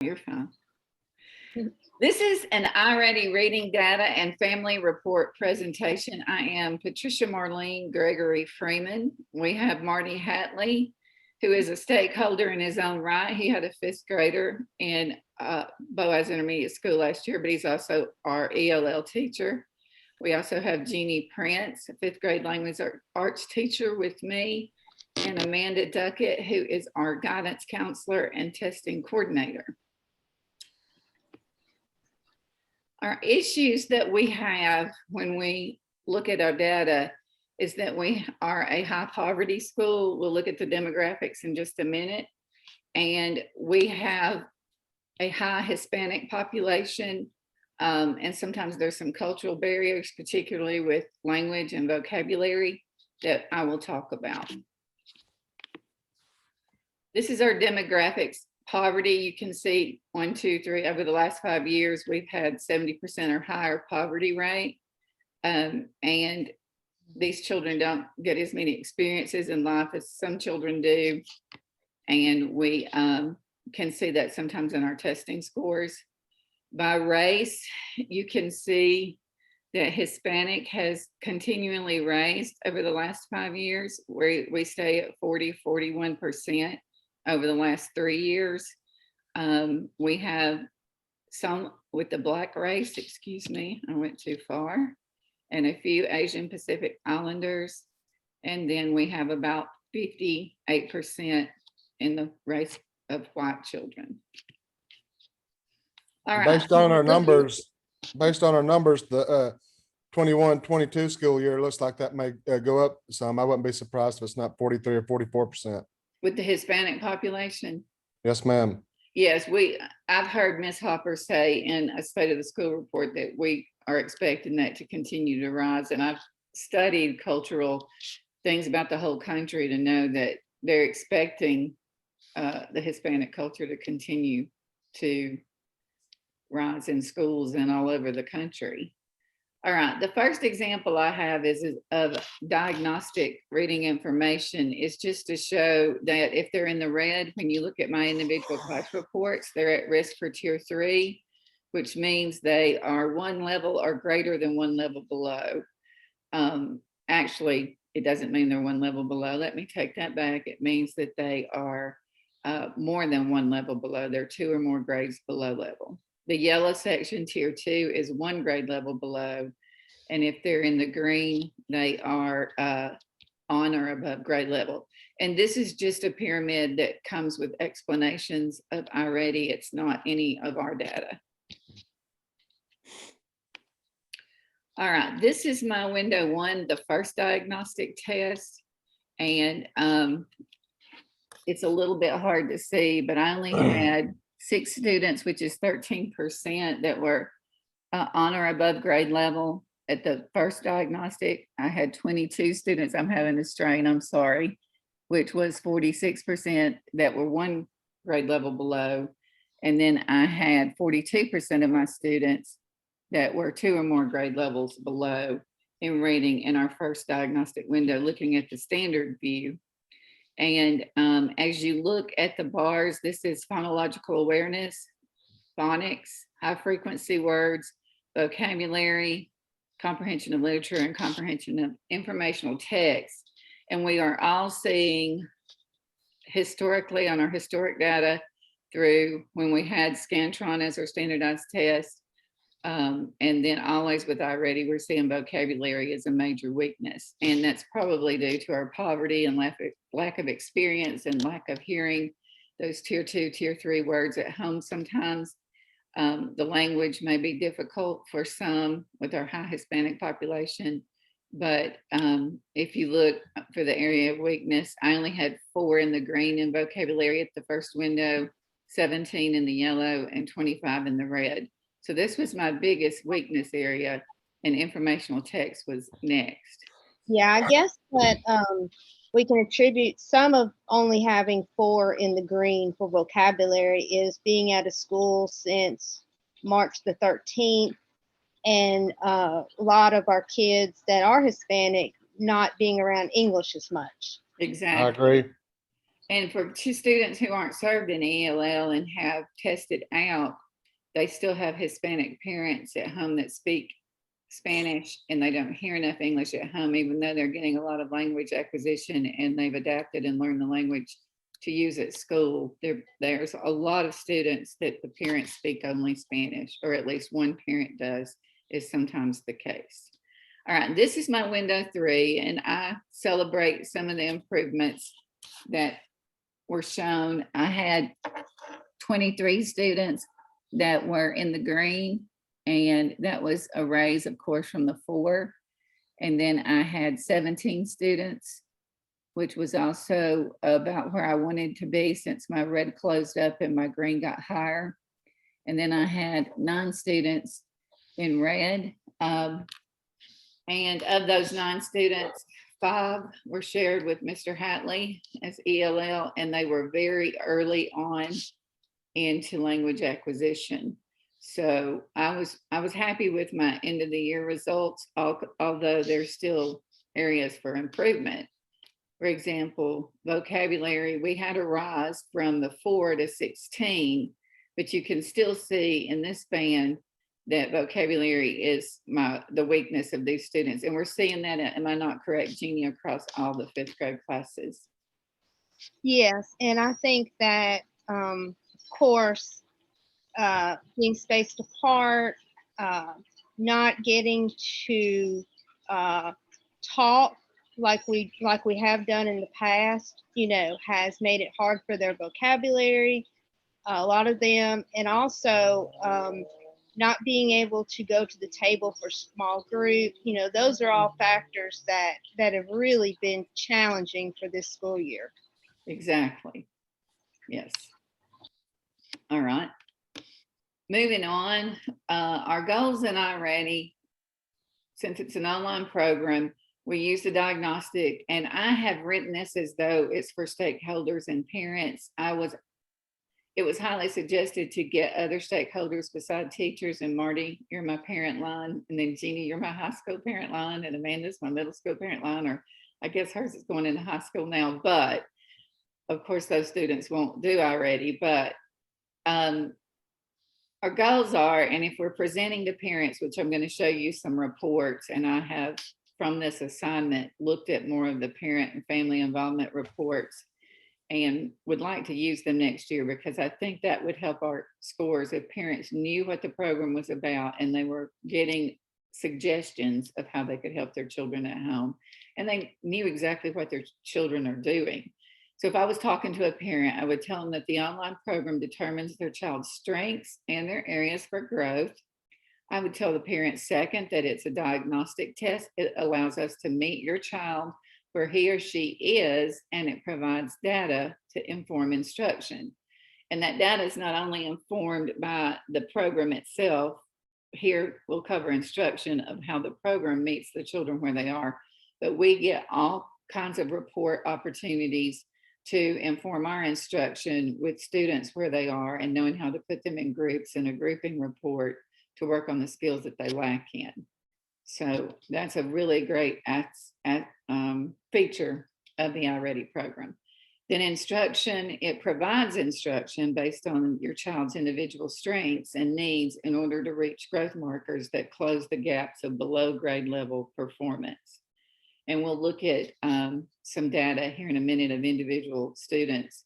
You're fine. This is an iReady reading data and family report presentation. I am Patricia Marlene Gregory Freeman. We have Marty Hatley, who is a stakeholder in his own right. He had a 5th grader in Boaz Intermediate School last year, but he's also our ELL teacher. We also have Jeannie Prince, a 5th grade language arts teacher with me, and Amanda Duckett, who is our guidance counselor and testing coordinator. Our issues that we have when we look at our data is that we are a high poverty school. We'll look at the demographics in just a minute. And we have a high Hispanic population. And sometimes there's some cultural barriers, particularly with language and vocabulary, that I will talk about. This is our demographics. Poverty, you can see 1, 2, 3, over the last 5 years, we've had 70% or higher poverty rate. And these children don't get as many experiences in life as some children do. And we can see that sometimes in our testing scores. By race, you can see that Hispanic has continually raised over the last 5 years, where we stay at 41% over the last 3 years. We have some with the Black race, excuse me, I went too far, and a few Asian Pacific Islanders. And then we have about 58% in the race of white children. All right. Based on our numbers, the 21-22 school year looks like that may go up some. I wouldn't be surprised if it's not 43 or 44%. With the Hispanic population? Yes, ma'am. Yes, I've heard Ms. Hopper say in a State of the School report that we are expecting that to continue to rise. And I've studied cultural things about the whole country to know that they're expecting the Hispanic culture to continue to rise in schools and all over the country. All right, the first example I have is of diagnostic reading information. Is just to show that if they're in the red, when you look at my individual class reports, they're at risk for tier 3, which means they are 1 level or greater than 1 level below. Actually, it doesn't mean they're 1 level below. Let me take that back. It means that they are more than 1 level below. They're 2 or more grades below level. The yellow section, tier 2, is 1 grade level below. And if they're in the green, they are on or above grade level. And this is just a pyramid that comes with explanations of iReady. It's not any of our data. All right, this is my window 1, the first diagnostic test. And it's a little bit hard to see, but I only had 6 students, which is 13%, that were on or above grade level at the first diagnostic. I had 22 students, I'm having a strain, I'm sorry, which was 46% that were 1 grade level below. And then I had 42% of my students that were 2 or more grade levels below in reading in our first diagnostic window, looking at the standard view. And as you look at the bars, this is phonological awareness, phonics, high frequency words, vocabulary, comprehension of literature, and comprehension of informational text. And we are all seeing historically on our historic data through when we had Scantron as our standardized test. And then always with iReady, we're seeing vocabulary as a major weakness. And that's probably due to our poverty and lack of experience and lack of hearing those tier 2, tier 3 words at home sometimes. The language may be difficult for some with our high Hispanic population. But if you look for the area of weakness, I only had 4 in the green in vocabulary at the first window, 17 in the yellow, and 25 in the red. So this was my biggest weakness area, and informational text was next. Yeah, I guess that we can attribute some of only having 4 in the green for vocabulary is being at a school since March the 13th, and a lot of our kids that are Hispanic not being around English as much. Exactly. I agree. And for two students who aren't served in ELL and have tested out, they still have Hispanic parents at home that speak Spanish, and they don't hear enough English at home, even though they're getting a lot of language acquisition and they've adapted and learned the language to use at school. There's a lot of students that the parents speak only Spanish, or at least one parent does, is sometimes the case. All right, this is my window 3, and I celebrate some of the improvements that were shown. I had 23 students that were in the green, and that was a raise, of course, from the 4. And then I had 17 students, which was also about where I wanted to be since my red closed up and my green got higher. And then I had 9 students in red. And of those 9 students, 5 were shared with Mr. Hatley as ELL, and they were very early on into language acquisition. So I was happy with my end of the year results, although there's still areas for improvement. For example, vocabulary, we had a rise from the 4 to 16, but you can still see in this band that vocabulary is the weakness of these students. And we're seeing that, am I not correct, Jeannie, across all the 5th grade classes? Yes, and I think that, of course, being spaced apart, not getting to talk like we have done in the past, has made it hard for their vocabulary, a lot of them, and also not being able to go to the table for small group. Those are all factors that have really been challenging for this school year. Exactly. Yes. All right. Moving on, our goals in iReady, since it's an online program, we use the diagnostic, and I have written this as though it's for stakeholders and parents. It was highly suggested to get other stakeholders besides teachers, and Marty, you're my parent line, and then Jeannie, you're my high school parent line, and Amanda's my middle school parent line, or I guess hers is going into high school now, but of course those students won't do iReady, but our goals are, and if we're presenting to parents, which I'm going to show you some reports, and I have from this assignment looked at more of the parent and family involvement reports and would like to use them next year, because I think that would help our scores if parents knew what the program was about and they were getting suggestions of how they could help their children at home, and they knew exactly what their children are doing. So if I was talking to a parent, I would tell them that the online program determines their child's strengths and their areas for growth. I would tell the parent second that it's a diagnostic test. It allows us to meet your child where he or she is, and it provides data to inform instruction. And that data is not only informed by the program itself. Here we'll cover instruction of how the program meets the children where they are, but we get all kinds of report opportunities to inform our instruction with students where they are, and knowing how to put them in groups in a grouping report to work on the skills that they lack in. So that's a really great feature of the iReady program. Then instruction, it provides instruction based on your child's individual strengths and needs in order to reach growth markers that close the gaps of below grade level performance. And we'll look at some data here in a minute of individual students.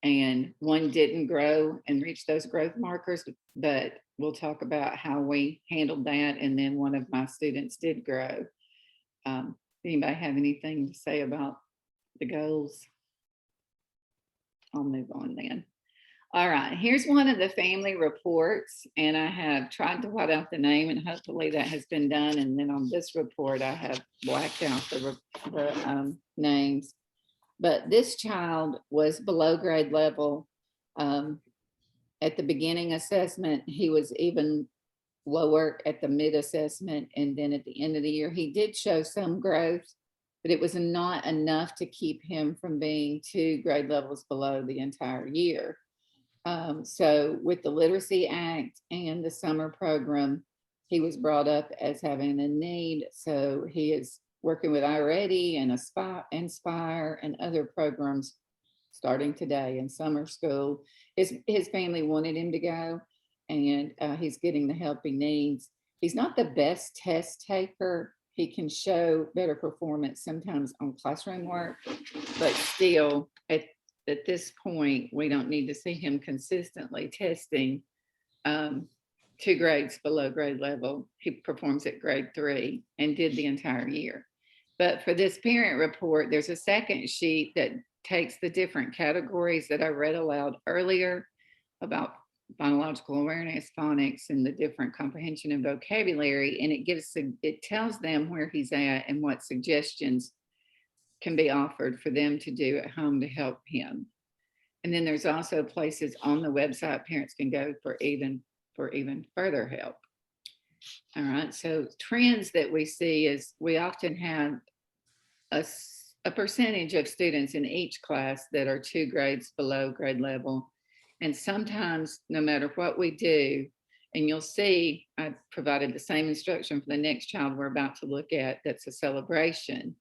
And one didn't grow and reach those growth markers, but we'll talk about how we handled that. And then one of my students did grow. Anybody have anything to say about the goals? I'll move on then. All right, here's one of the family reports, and I have tried to white out the name, and hopefully that has been done. And then on this report, I have blacked out the names. But this child was below grade level. At the beginning assessment, he was even lower at the mid assessment. And then at the end of the year, he did show some growth, but it was not enough to keep him from being 2 grade levels below the entire year. So with the Literacy Act and the summer program, he was brought up as having a need. So he is working with iReady and Inspire and other programs starting today in summer school. His family wanted him to go, and he's getting the help he needs. He's not the best test taker. He can show better performance sometimes on classroom work, but still at this point, we don't need to see him consistently testing 2 grades below grade level. He performs at grade 3 and did the entire year. But for this parent report, there's a second sheet that takes the different categories that I read aloud earlier about phonological awareness, phonics, and the different comprehension and vocabulary. And it tells them where he's at and what suggestions can be offered for them to do at home to help him. And then there's also places on the website parents can go for even further help. All right, so trends that we see is we often have a percentage of students in each class that are 2 grades below grade level. And sometimes, no matter what we do, and you'll see I provided the same instruction for the next child we're about to look at, that's a celebration.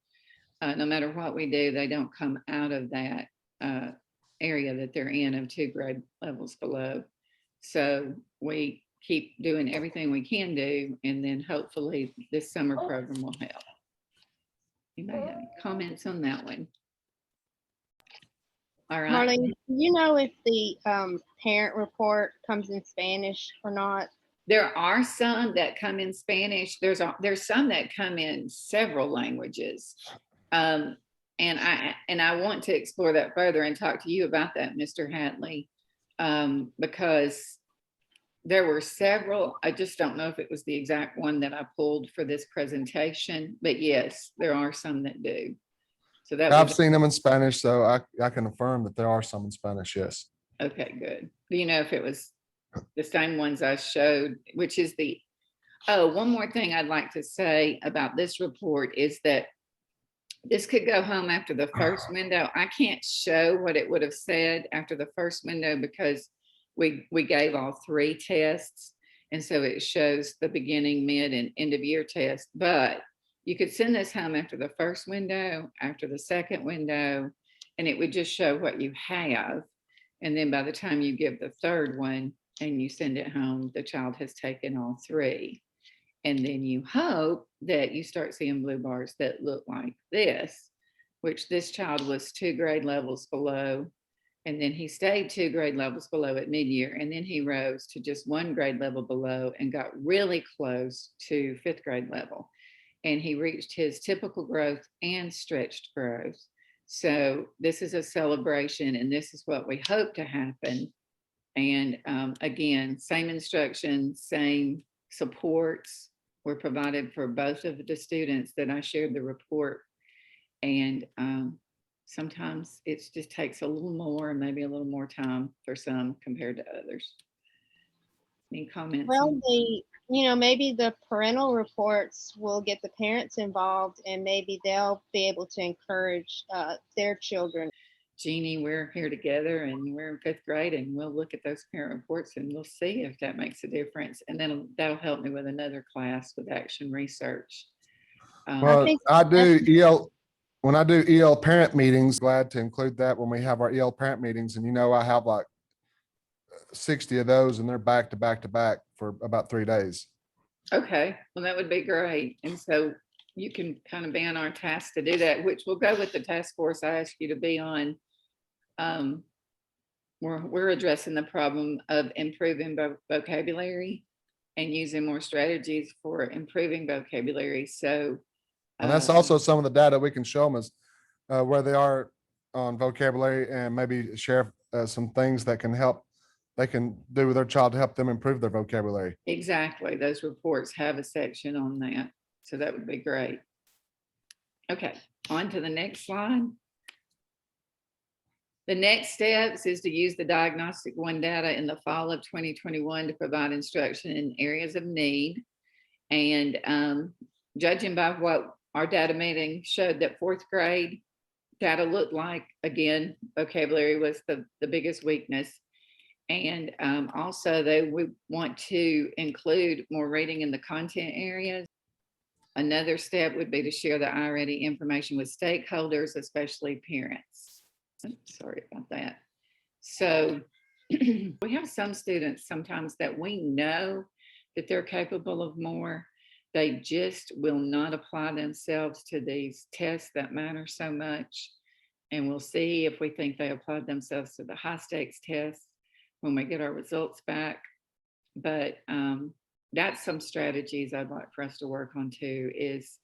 No matter what we do, they don't come out of that area that they're in of 2 grade levels below. So we keep doing everything we can do, and then hopefully this summer program will help. You may have any comments on that one? All right. Marlene, do you know if the parent report comes in Spanish or not? There are some that come in Spanish. There's some that come in several languages. And I want to explore that further and talk to you about that, Mr. Hatley, because there were several. I just don't know if it was the exact one that I pulled for this presentation, but yes, there are some that do. So that I've seen them in Spanish, so I can affirm that there are some in Spanish, yes. Okay, good. Do you know if it was the same ones I showed, which is one more thing I'd like to say about this report is that this could go home after the first window. I can't show what it would have said after the first window because we gave all 3 tests. And so it shows the beginning, mid, and end of year test. But you could send this home after the first window, after the second window, and it would just show what you have. And then by the time you give the third one and you send it home, the child has taken all 3. And then you hope that you start seeing blue bars that look like this, which this child was 2 grade levels below. And then he stayed 2 grade levels below at mid-year. And then he rose to just 1 grade level below and got really close to 5th grade level. And he reached his typical growth and stretched growth. So this is a celebration, and this is what we hope to happen. And again, same instructions, same supports were provided for both of the students that I shared the report. And sometimes it just takes a little more, maybe a little more time for some compared to others. Any comments? Well, maybe the parental reports will get the parents involved, and maybe they'll be able to encourage their children. Jeannie, we're here together and we're in 5th grade, and we'll look at those parent reports and we'll see if that makes a difference. And then that'll help me with another class with action research. Well, I do EL, when I do EL parent meetings, glad to include that when we have our EL parent meetings. And I have like 60 of those, and they're back to back to back for about 3 days. Okay, well, that would be great. And so you can kind of be on our task to do that, which will go with the task force I asked you to be on. We're addressing the problem of improving vocabulary and using more strategies for improving vocabulary. So, and that's also some of the data we can show them is where they are on vocabulary, and maybe share some things that they can do with their child to help them improve their vocabulary. Exactly. Those reports have a section on that. So that would be great. Okay, on to the next slide. The next steps is to use the Diagnostic 1 data in the fall of 2021 to provide instruction in areas of need. And judging by what our data meeting showed, that 4th grade data looked like, again, vocabulary was the biggest weakness. And also we want to include more reading in the content areas. Another step would be to share the iReady information with stakeholders, especially parents. Sorry about that. So we have some students sometimes that we know that they're capable of more. They just will not apply themselves to these tests that matter so much. And we'll see if we think they applied themselves to the high stakes tests when we get our results back. But that's some strategies I'd like for us to work on too, is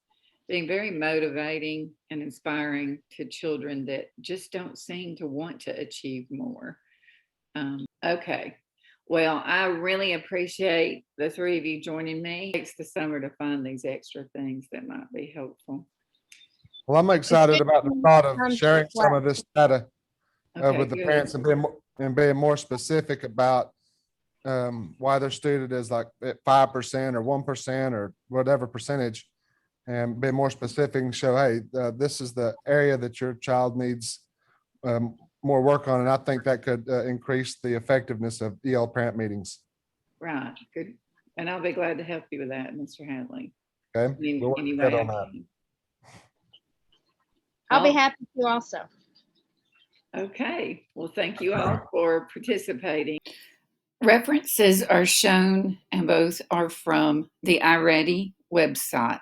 being very motivating and inspiring to children that just don't seem to want to achieve more. Okay. Well, I really appreciate the three of you joining me. It takes the summer to find these extra things that might be helpful. Well, I'm excited about the thought of sharing some of this data Okay, with the good. parents and being more specific about why their student is like at 5% or 1% or whatever percentage, and be more specific and show, hey, this is the area that your child needs more work on. And I think that could increase the effectiveness of EL parent meetings. Right, good. And I'll be glad to help you with that, Mr. Hadley. Okay. Any We'll work way together I on that. can. I'll be Well, happy to also. okay. Well, thank you all for participating. References are shown and both are from the iReady website.